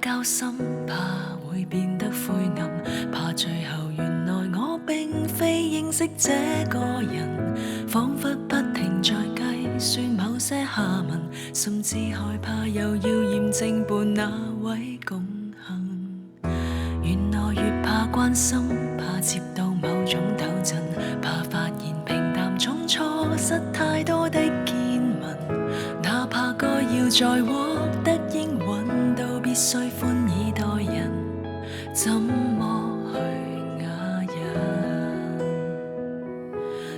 交心，怕會變得灰暗，怕最後原來我並非認識這個人，彷彿不停在計算某些下文，甚至害怕又要驗證伴那位共行。原來越怕關心，怕接到某種抖震，怕發現平淡中錯失太多的見聞，哪怕該要再獲得應允，都必須寬以待人，怎麼去啞忍？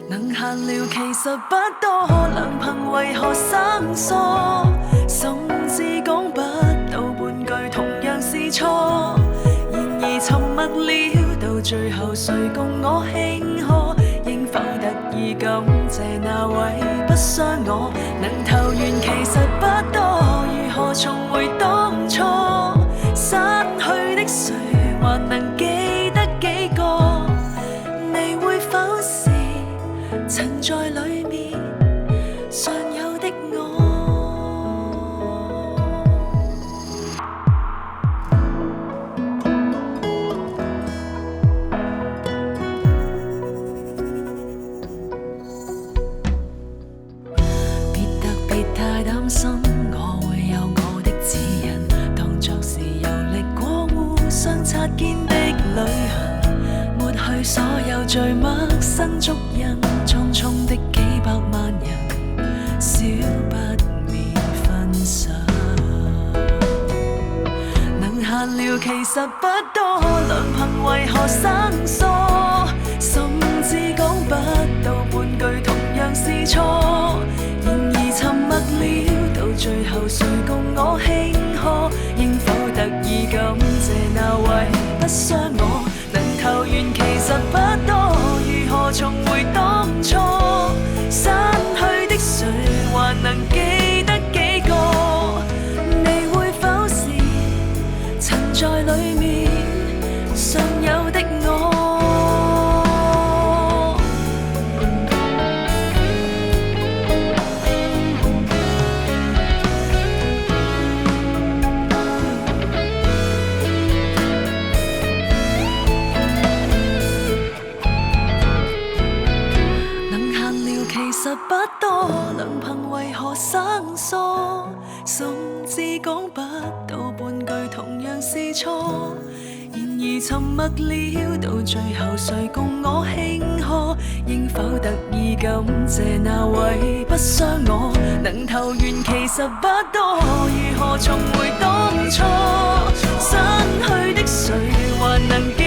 能閒聊其實不多，良朋為何生疏？甚至講不到半句，同樣是錯。然而沉默了，到最後誰共我慶賀？應否特意感謝那位不傷我？能投緣其實不多，如何重回當初？失去的誰還能記得幾個？你會否是曾在裡面尚有的我？擔心我會有我的指引，當作是遊歷過互相擦肩的旅行，抹去所有最陌生足印，匆匆的幾百萬人，少不免分散。能閒聊其實不多，良朋為何生疏？甚至講不到半句，同樣是錯。然而沉默了，到最後誰共我慶賀？應否特意感謝那位不傷我？能投緣其實不多，如何重回當初？失去的誰還能記得幾個？你會否是曾在裡面尚有的我？其實不多，良朋為何生疏？甚至講不到半句，同樣是錯。然而沉默了，到最後誰共我慶賀？應否特意感謝那位不傷我？能投緣其實不多，如何重回當初？失去的誰還能記